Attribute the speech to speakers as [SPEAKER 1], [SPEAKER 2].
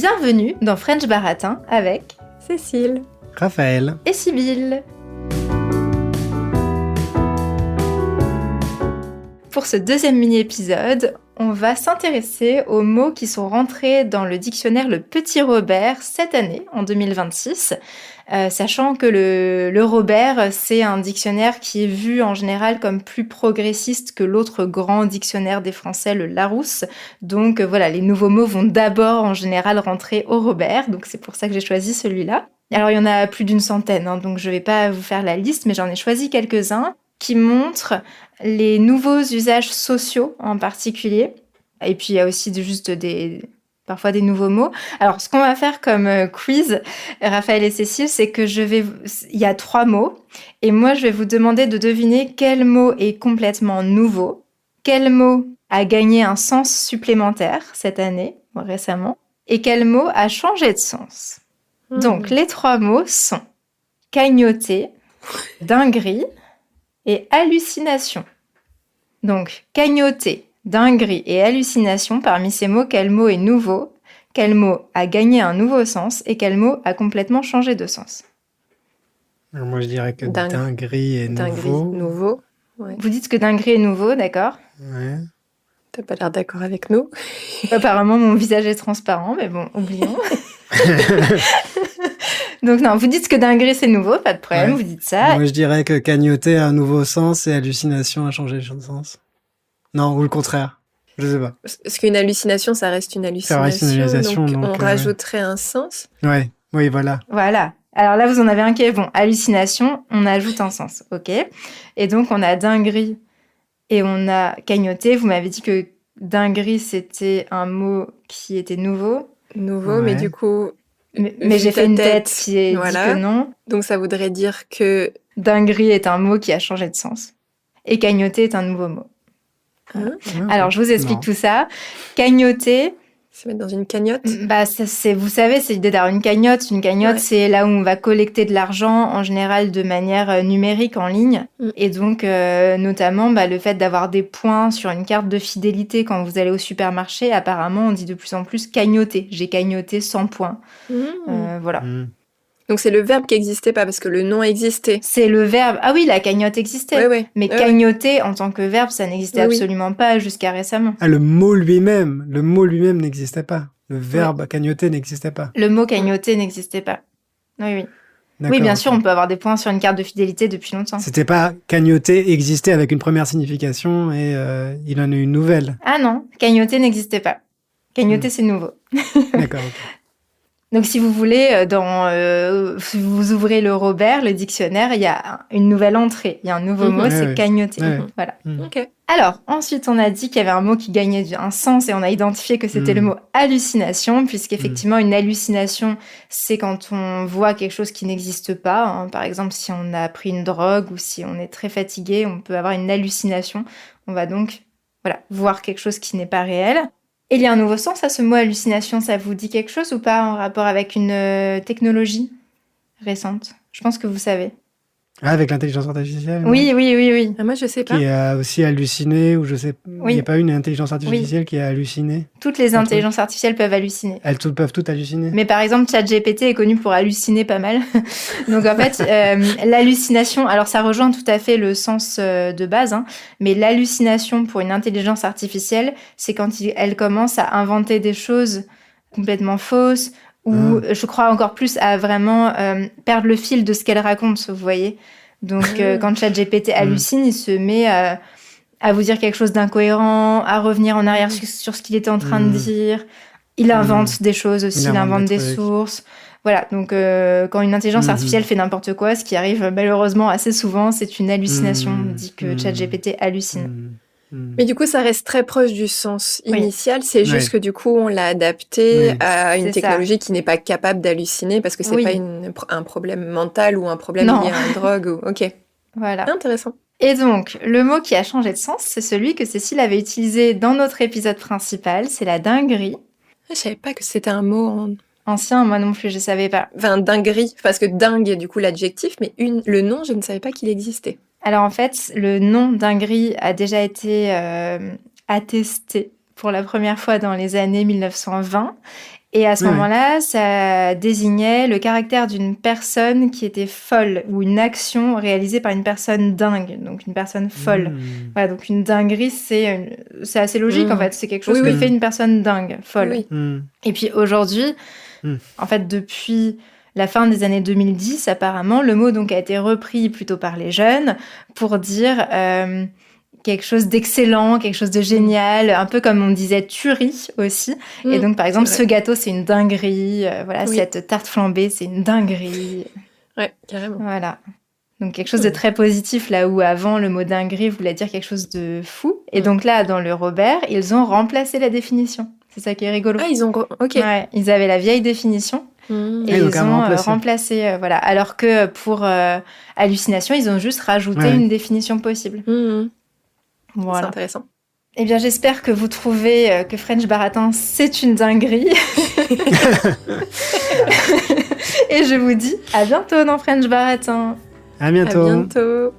[SPEAKER 1] Bienvenue dans French Baratin avec
[SPEAKER 2] Cécile,
[SPEAKER 3] Raphaël
[SPEAKER 1] et Sybille. Pour ce deuxième mini-épisode, on va s'intéresser aux mots qui sont rentrés dans le dictionnaire Le Petit Robert cette année, en 2026, sachant que le Robert, c'est un dictionnaire qui est vu en général comme plus progressiste que l'autre grand dictionnaire des Français, le Larousse. Donc voilà, les nouveaux mots vont d'abord en général rentrer au Robert, donc c'est pour ça que j'ai choisi celui-là. Alors il y en a plus d'une centaine, donc je vais pas vous faire la liste, mais j'en ai choisi quelques-uns qui montrent les nouveaux usages sociaux en particulier. Et puis il y a aussi parfois des nouveaux mots. Alors ce qu'on va faire comme quiz, Raphaël et Cécile, c'est que il y a 3 mots, et moi je vais vous demander de deviner quel mot est complètement nouveau, quel mot a gagné un sens supplémentaire cette année, récemment, et quel mot a changé de sens. Donc les 3 mots sont cagnoter, dinguerie et hallucination. Donc, cagnoter, dinguerie et hallucination, parmi ces mots, quel mot est nouveau, quel mot a gagné un nouveau sens et quel mot a complètement changé de sens?
[SPEAKER 3] Alors moi je dirais que dinguerie est nouveau.
[SPEAKER 2] Ouais.
[SPEAKER 1] Vous dites que dinguerie est nouveau, d'accord?
[SPEAKER 3] Ouais.
[SPEAKER 2] T'as pas l'air d'accord avec nous.
[SPEAKER 1] Apparemment, mon visage est transparent, mais bon, oublions. Donc non, vous dites que dinguerie c'est nouveau, pas de problème, vous dites ça.
[SPEAKER 3] Moi je dirais que cagnoter a un nouveau sens et hallucination a changé de sens. Non, ou le contraire. Je sais pas.
[SPEAKER 2] Parce qu'une hallucination, ça reste une hallucination.
[SPEAKER 3] Ça reste une hallucination,
[SPEAKER 2] donc on
[SPEAKER 3] donc,
[SPEAKER 2] rajouterait un sens.
[SPEAKER 3] Ouais, oui, voilà.
[SPEAKER 1] Voilà. Alors là, vous en avez un qui est bon. Hallucination, on ajoute un sens, ok? Et donc, on a dinguerie et on a cagnoter. Vous m'avez dit que dinguerie, c'était un mot qui était nouveau.
[SPEAKER 2] Nouveau, mais du coup...
[SPEAKER 1] Mais j'ai fait une tête qui dit que non.
[SPEAKER 2] Donc ça voudrait dire que...
[SPEAKER 1] Dinguerie est un mot qui a changé de sens. Et cagnoter est un nouveau mot. Alors, je vous explique tout ça. Cagnoter...
[SPEAKER 2] Se mettre dans une cagnotte.
[SPEAKER 1] Vous savez, c'est l'idée d'avoir une cagnotte. Une cagnotte, c'est là où on va collecter de l'argent, en général de manière numérique, en ligne. Et donc, notamment, le fait d'avoir des points sur une carte de fidélité quand vous allez au supermarché, apparemment, on dit de plus en plus cagnoter. J'ai cagnoté 100 points. Voilà.
[SPEAKER 2] Donc, c'est le verbe qui n'existait pas, parce que le nom existait.
[SPEAKER 1] C'est le verbe... Ah oui, la cagnotte existait.
[SPEAKER 2] Oui.
[SPEAKER 1] Mais cagnoter, en tant que verbe, ça n'existait absolument pas jusqu'à récemment.
[SPEAKER 3] Ah, le mot lui-même n'existait pas. Le verbe cagnoter n'existait pas.
[SPEAKER 1] Le mot cagnoter n'existait pas. Oui.
[SPEAKER 3] D'accord,
[SPEAKER 1] oui, bien sûr, on peut avoir des points sur une carte de fidélité depuis longtemps.
[SPEAKER 3] C'était pas cagnoter existait avec une première signification et il en a une nouvelle.
[SPEAKER 1] Ah non, cagnoter n'existait pas. Cagnoter, c'est nouveau.
[SPEAKER 3] D'accord, ok.
[SPEAKER 1] Donc, si vous voulez, si vous ouvrez le Robert, le dictionnaire, il y a une nouvelle entrée. Il y a un nouveau mot, c'est cagnoter. Voilà.
[SPEAKER 2] Ok.
[SPEAKER 1] Alors, ensuite, on a dit qu'il y avait un mot qui gagnait un sens et on a identifié que c'était le mot hallucination, puisqu'effectivement, une hallucination, c'est quand on voit quelque chose qui n'existe pas. Par exemple, si on a pris une drogue ou si on est très fatigué, on peut avoir une hallucination. On va donc voir quelque chose qui n'est pas réel. Et il y a un nouveau sens à ce mot hallucination. Ça vous dit quelque chose ou pas en rapport avec une technologie récente? Je pense que vous savez.
[SPEAKER 3] Ah, avec l'intelligence artificielle?
[SPEAKER 1] Oui.
[SPEAKER 2] Ah, moi, je sais pas.
[SPEAKER 3] Qui a aussi halluciné, ou je sais...
[SPEAKER 1] Oui.
[SPEAKER 3] Il n'y a pas une intelligence artificielle qui a halluciné?
[SPEAKER 1] Toutes les intelligences artificielles peuvent halluciner.
[SPEAKER 3] Elles peuvent toutes halluciner?
[SPEAKER 1] Mais par exemple, ChatGPT est connu pour halluciner pas mal. Donc en fait, l'hallucination, alors ça rejoint tout à fait le sens de base, mais l'hallucination pour une intelligence artificielle, c'est quand elle commence à inventer des choses complètement fausses, ou je crois encore plus à vraiment perdre le fil de ce qu'elle raconte, vous voyez. Donc quand ChatGPT hallucine, il se met à vous dire quelque chose d'incohérent, à revenir en arrière sur ce qu'il était en train de dire. Il invente des choses aussi, il invente des sources. Voilà, donc quand une intelligence artificielle fait n'importe quoi, ce qui arrive malheureusement assez souvent, c'est une hallucination. On dit que ChatGPT hallucine.
[SPEAKER 2] Mais du coup, ça reste très proche du sens initial. C'est juste que du coup, on l'a adapté à une technologie qui n'est pas capable d'halluciner parce que c'est pas un problème mental ou un problème lié à une drogue. Ok.
[SPEAKER 1] Voilà.
[SPEAKER 2] Intéressant.
[SPEAKER 1] Et donc, le mot qui a changé de sens, c'est celui que Cécile avait utilisé dans notre épisode principal, c'est la dinguerie.
[SPEAKER 2] Je savais pas que c'était un mot
[SPEAKER 1] ancien, moi non plus, je savais pas.
[SPEAKER 2] Enfin, dinguerie, parce que dingue est du coup l'adjectif, mais le nom, je ne savais pas qu'il existait.
[SPEAKER 1] Alors en fait, le nom dinguerie a déjà été attesté pour la première fois dans les années 1920 Et à ce moment-là, ça désignait le caractère d'une personne qui était folle ou une action réalisée par une personne dingue, donc une personne folle. Voilà, donc une dinguerie, c'est assez logique en fait. C'est quelque chose que fait une personne dingue, folle. Et puis aujourd'hui, en fait, depuis la fin des années 2010, apparemment, le mot donc a été repris plutôt par les jeunes pour dire quelque chose d'excellent, quelque chose de génial, un peu comme on disait tuerie aussi. Et donc, par exemple, ce gâteau, c'est une dinguerie. Voilà, cette tarte flambée, c'est une dinguerie.
[SPEAKER 2] Ouais, carrément.
[SPEAKER 1] Voilà. Donc, quelque chose de très positif, là où avant, le mot dinguerie voulait dire quelque chose de fou. Et donc là, dans le Robert, ils ont remplacé la définition. C'est ça qui est rigolo.
[SPEAKER 2] Ah, ils ont... Ok.
[SPEAKER 1] Ouais, ils avaient la vieille définition. Et ils ont remplacé, voilà. Alors que pour hallucination, ils ont juste rajouté une définition possible. Voilà.
[SPEAKER 2] C'est intéressant.
[SPEAKER 1] Eh bien, j'espère que vous trouvez que French Baratin, c'est une dinguerie. Et je vous dis à bientôt dans French Baratin.
[SPEAKER 3] À bientôt.
[SPEAKER 2] À bientôt.